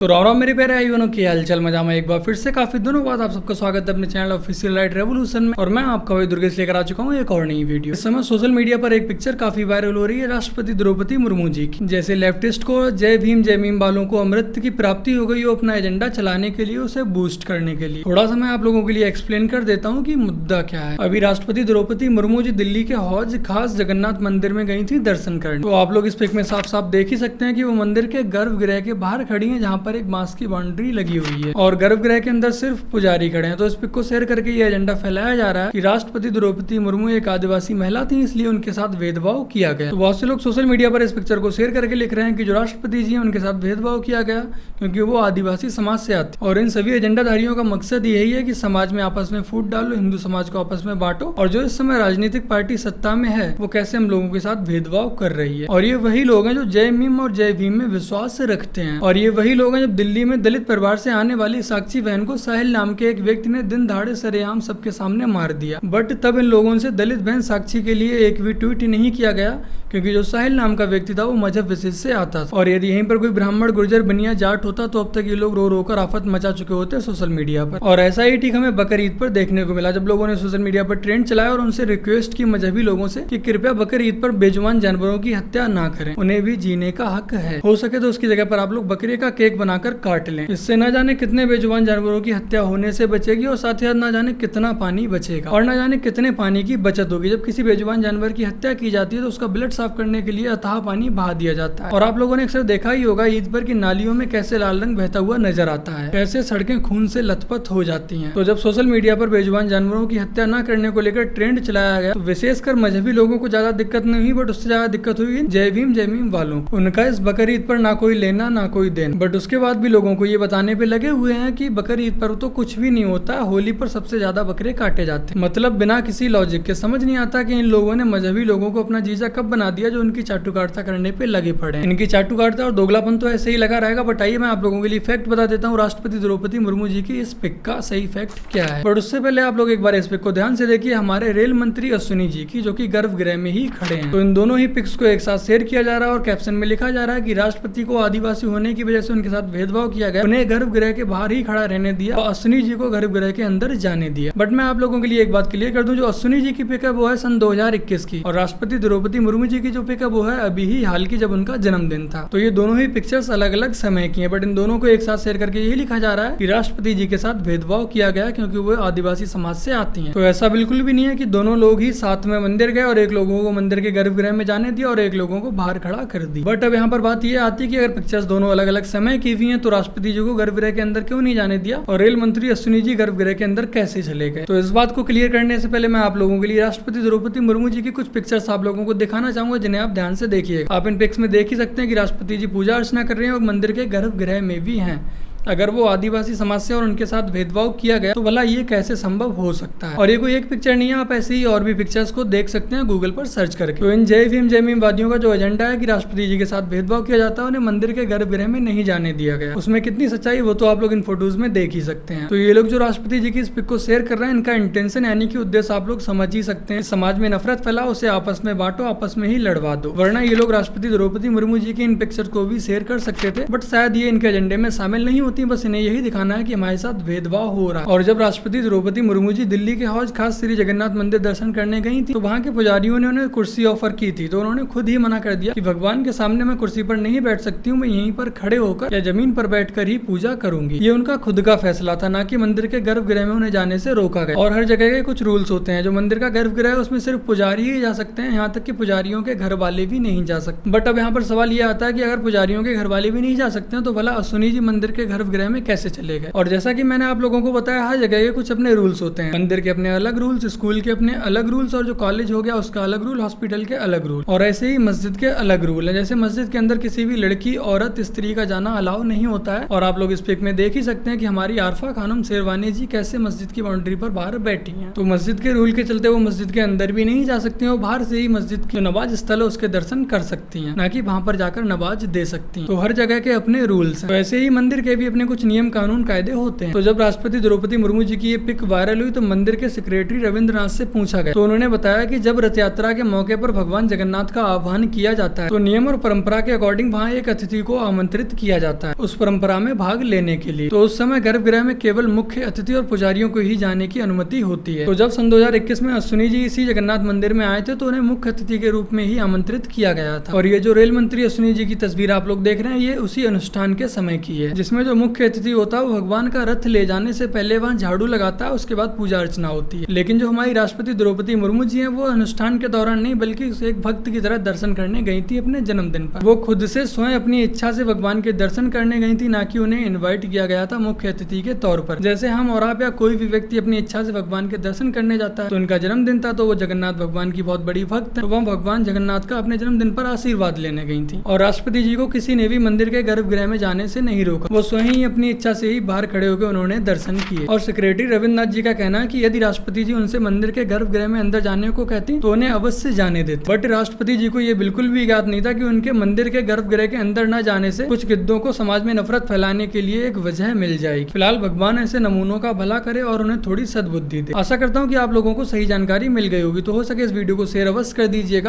तो राम मेरे प्यारे भाई बहनों की हालचाल मजा में एक बार फिर से काफी दिनों बाद आप सबका स्वागत है अपने चैनल ऑफिशियल लाइट रेवोल्यूशन में। और मैं आपका भाई दुर्गेश लेकर आ चुका हूँ एक और नई वीडियो। इस समय सोशल मीडिया पर एक पिक्चर काफी वायरल हो रही है राष्ट्रपति द्रौपदी मुर्मू जी की। जैसे लेफ्टिस्ट को जय भीम वालों को अमृत की प्राप्ति हो गई हो अपना एजेंडा चलाने के लिए, उसे बूस्ट करने के लिए। थोड़ा सा मैं आप लोगों के लिए एक्सप्लेन कर देता हूँ कि मुद्दा क्या है। अभी राष्ट्रपति द्रौपदी मुर्मू जी दिल्ली के हौज खास जगन्नाथ मंदिर में गई थी दर्शन करने। तो आप लोग इस पिक में साफ साफ देख ही सकते हैं कि वो मंदिर के गर्भगृह के बाहर खड़ी है, जहाँ पर एक बांस की बाउंड्री लगी हुई है और गर्भगृह के अंदर सिर्फ पुजारी खड़े हैं। तो इस पिक को शेयर करके ये एजेंडा फैलाया जा रहा है कि राष्ट्रपति द्रौपदी मुर्मू एक आदिवासी महिला थी, इसलिए उनके साथ भेदभाव किया गया। तो बहुत से लोग सोशल मीडिया पर इस पिक्चर को शेयर करके लिख रहे हैं कि जो राष्ट्रपति जी हैं उनके साथ भेदभाव किया गया क्योंकि वो आदिवासी समाज से आते। और इन सभी एजेंडाधारियों का मकसद यही है कि समाज में आपस में फूट डालो, हिंदू समाज को आपस में बांटो, और जो इस समय राजनीतिक पार्टी सत्ता में है वो कैसे हम लोगों के साथ भेदभाव कर रही है। और ये वही लोग हैं जो जय भीम और जय भीम में विश्वास रखते हैं। और ये वही लोग हैं जब दिल्ली में दलित परिवार से आने वाली साक्षी बहन को साहिल नाम के एक व्यक्ति ने दिन दहाड़े सरेआम सबके सामने मार दिया। बट तब इन लोगों से दलित बहन साक्षी के लिए एक भी ट्वीट नहीं किया गया क्योंकि जो साहिल नाम का व्यक्ति था वो मजहब विशेष से आता था। और यदि यहीं पर कोई ब्राह्मण, गुर्जर, बनिया, जाट होता तो अब तक ये लोग रो रो कर आफत मचा चुके होते सोशल मीडिया पर। और ऐसा ही ठीक हमें बकर ईद पर देखने को मिला जब लोगों ने सोशल मीडिया पर ट्रेंड चलाया और उनसे रिक्वेस्ट की मजहबी लोगों से कि कृपया बकर ईद पर बेजुबान जानवरों की हत्या ना करें, उन्हें भी जीने का हक है। हो सके तो उसकी जगह पर आप लोग बकरे का केक बनाकर काट लें। इससे न जाने कितने बेजुबान जानवरों की हत्या होने से बचेगी और साथ ही साथ न जाने कितना पानी बचेगा और न जाने कितने पानी की बचत होगी। जब किसी बेजुबान जानवर की हत्या की जाती है तो उसका ब्लड साफ करने के लिए अथाह पानी बहा दिया जाता है। और आप लोगों ने अक्सर देखा ही होगा ईद पर कि नालियों में कैसे लाल रंग बहता हुआ नजर आता है, कैसे सड़कें खून से लथपथ हो जाती हैं। तो जब सोशल मीडिया पर बेजुबान जानवरों की हत्या न करने को लेकर ट्रेंड चलाया गया तो विशेषकर मजहबी लोगों को ज्यादा दिक्कत नहीं हुई, बट उससे ज्यादा दिक्कत हुई जय भीम वालों। उनका इस बकर ईद पर ना कोई लेना ना कोई देना, बट उसके बाद भी लोगों को ये बताने पे लगे हुए हैं कि बकर ईद पर तो कुछ भी नहीं होता, होली पर सबसे ज्यादा बकरे काटे जाते हैं। मतलब बिना किसी लॉजिक के। समझ नहीं आता कि इन लोगों ने मजहबी लोगों को अपना जीजा कब बना दिया जो उनकी चाटुकारिता करने पे लगे पड़े। इनकी चाटुकारिता और दोगलापन तो ऐसे ही लगा रहेगा। बट आइए मैं आप लोगों के लिए फैक्ट बता देता हूँ राष्ट्रपति द्रौपदी मुर्मू जी की इस पिक का सही फैक्ट क्या है। बट उससे पहले आप लोग एक बार इस पिक को ध्यान से देखिए हमारे रेल मंत्री अश्विनी जी की, जो कि गर्भगृह में ही खड़े हैं। तो इन दोनों ही पिक्स को एक साथ शेयर किया जा रहा है और कैप्शन में लिखा जा रहा है कि राष्ट्रपति को आदिवासी होने की वजह से उनके साथ भेदभाव किया गया, उन्हें गर्भगृह के बाहर ही खड़ा रहने दिया और अश्विनी जी को गर्भगृह के अंदर जाने दिया। बट मैं आप लोगों के लिए एक बात क्लियर कर दूं, जो अश्विनी जी की पिक है वो है सन 2021 की और राष्ट्रपति द्रौपदी मुर्मू जी की जो पिक है वो है अभी ही हाल की, जब उनका जन्मदिन था। तो ये दोनों ही पिक्चर्स अलग अलग समय की हैं, बट इन दोनों को एक साथ शेयर करके यही लिखा जा रहा है कि राष्ट्रपति जी के साथ भेदभाव किया गया क्योंकि वो आदिवासी समाज से आती हैं। तो ऐसा बिल्कुल भी नहीं है कि दोनों लोग ही साथ में मंदिर गए और एक लोगों को मंदिर के गर्भगृह में जाने दिया और एक लोगों को बाहर खड़ा कर दी। बट अब यहाँ पर बात ये आती है कि अगर पिक्चर्स दोनों अलग अलग समय की हुई हैं तो राष्ट्रपति जी को गर्भगृह के अंदर क्यों नहीं जाने दिया और रेल मंत्री अश्विनी जी गर्भगृह के अंदर कैसे चले गए। तो इस बात को क्लियर करने से पहले मैं आप लोगों के लिए राष्ट्रपति द्रौपदी मुर्मू जी की कुछ पिक्चर्स आप लोगों को दिखाना चाहूंगा जिन्हें आप ध्यान से देखिए। आप इन पिक्स में देख ही सकते हैं कि राष्ट्रपति जी पूजा अर्चना कर रहे हैं और मंदिर के गर्भगृह में भी हैं। अगर वो आदिवासी समाज से और उनके साथ भेदभाव किया गया तो भला ये कैसे संभव हो सकता है। और ये कोई एक पिक्चर नहीं है, आप ऐसे ही और भी पिक्चर्स को देख सकते हैं गूगल पर सर्च करके। तो इन जय भीम वादियों का जो एजेंडा है कि राष्ट्रपति जी के साथ भेदभाव किया जाता है, उन्हें मंदिर के गर्भगृह में नहीं जाने दिया गया, उसमें कितनी सच्चाई वो तो आप लोग इन फोटोज में देख ही सकते हैं। तो ये लोग जो राष्ट्रपति जी की इस पिक को शेयर कर रहे हैं, इनका इंटेंशन यानी कि उद्देश्य आप लोग समझ ही सकते हैं। समाज में नफरत फैलाओ, उसे आपस में बांटो, आपस में ही लड़वा दो, वरना ये लोग राष्ट्रपति द्रौपदी मुर्मू जी की इन पिक्चर को भी शेयर कर सकते थे, बट शायद ये इनके एजेंडे में शामिल नहीं होती। बस इन्हें यही दिखाना है कि हमारे साथ भेदभाव हो रहा है। और जब राष्ट्रपति द्रौपदी मुर्मू जी दिल्ली के हौज खास श्री जगन्नाथ मंदिर दर्शन करने गई थी तो वहां के पुजारियों ने उन्हें कुर्सी ऑफर की थी, तो उन्होंने खुद ही मना कर दिया कि भगवान के सामने मैं कुर्सी पर नहीं बैठ सकती हूँ, मैं यहीं पर खड़े होकर या जमीन पर बैठकर ही पूजा करूंगी। ये उनका खुद का फैसला था, ना कि मंदिर के गर्भगृह में उन्हें जाने से रोका गया। और हर जगह के कुछ रूल्स होते हैं, जो मंदिर का गर्भगृह है उसमें सिर्फ पुजारी ही जा सकते हैं, यहाँ तक कि पुजारियों के घर वाले भी नहीं जा सकते। बट अब यहाँ पर सवाल ये आता है कि अगर पुजारियों के घर वाले भी नहीं जा सकते हैं तो भला अश्विनी जी मंदिर के गर्भगृह में कैसे चले गए। और जैसा कि मैंने आप लोगों को बताया हर जगह के कुछ अपने रूल्स होते हैं, मंदिर के अपने अलग रूल्स, स्कूल के अपने अलग रूल्स, और जो कॉलेज हो गया उसका अलग रूल, हॉस्पिटल के अलग रूल, और ऐसे ही मस्जिद के अलग रूल है। जैसे मस्जिद के अंदर किसी भी लड़की, औरत, स्त्री का जाना अलाउ नहीं होता है। और आप लोग इस पिक में देख ही सकते हैं कि हमारी आरफा खानम शेरवानी जी कैसे मस्जिद की बाउंड्री पर बाहर बैठी हैं। तो मस्जिद के रूल के चलते वो मस्जिद के अंदर भी नहीं जा सकती हैं, वो बाहर से ही मस्जिद की नमाज स्थल है उसके दर्शन कर सकती हैं, ना कि वहां पर जाकर नमाज दे सकती हैं। तो हर जगह के अपने रूल्स हैं। तो ऐसे ही मंदिर के भी अपने कुछ नियम कानून कायदे होते हैं। तो जब राष्ट्रपति द्रौपदी मुर्मू जी की ये पिक वायरल हुई तो मंदिर के सेक्रेटरी रविंद्रनाथ से पूछा गया, तो उन्होंने बताया कि जब रथ यात्रा के मौके पर भगवान जगन्नाथ का आह्वान किया जाता है तो नियम और परंपरा के अकॉर्डिंग वहाँ एक अतिथि को आमंत्रित किया जाता है उस परंपरा में भाग लेने के लिए। तो उस समय गर्भगृह में केवल मुख्य अतिथि और पुजारियों को ही जाने की अनुमति होती है। तो जब सन 2021 में अश्विनी जी इसी जगन्नाथ मंदिर में आए थे तो उन्हें मुख्य अतिथि के रूप में ही आमंत्रित किया गया था। और ये जो रेल मंत्री अश्विनी जी की तस्वीर आप लोग देख रहे हैं, ये उसी अनुष्ठान के समय की है जिसमें जो मुख्य अतिथि होता है वो भगवान का रथ ले जाने से पहले वहाँ झाड़ू लगाता है, उसके बाद पूजा अर्चना होती है। लेकिन जो हमारी राष्ट्रपति द्रौपदी मुर्मू जी हैं वो अनुष्ठान के दौरान नहीं बल्कि एक भक्त की तरह दर्शन करने गई थी अपने जन्मदिन पर। वो खुद से स्वयं अपनी इच्छा से भगवान के दर्शन करने गई थी, ना कि उन्हें इनवाइट किया गया था मुख्य अतिथि के तौर पर। जैसे हम और आप या कोई भी व्यक्ति अपनी इच्छा से भगवान के दर्शन करने जाता है, तो उनका जन्मदिन था तो वो जगन्नाथ भगवान की बहुत बड़ी भक्त है, तो वह भगवान जगन्नाथ का अपने जन्मदिन पर आशीर्वाद लेने गई थी। और राष्ट्रपति जी को किसी ने भी मंदिर के गर्भगृह में जाने से नहीं रोका, वो स्वयं ही अपनी इच्छा से ही बाहर खड़े होकर उन्होंने दर्शन किए। और सेक्रेटरी रविंद्रनाथ जी का कहना है कि यदि राष्ट्रपति जी उनसे मंदिर के गर्भगृह में अंदर जाने को कहती तो उन्हें अवश्य जाने देते। बट राष्ट्रपति जी को यह बिल्कुल भी ज्ञात नहीं था कि उनके मंदिर के गर्भगृह के अंदर न जाने से कुछ गिद्धों को समाज में नफरत फैलाने के लिए एक वजह मिल जाएगी। फिलहाल भगवान ऐसे नमूनों का भला करे और उन्हें थोड़ी सद्बुद्धि दे। आशा करता हूँ कि आप लोगों को सही जानकारी मिल गई होगी। तो हो सके इस वीडियो को शेयर अवश्य कर दीजिएगा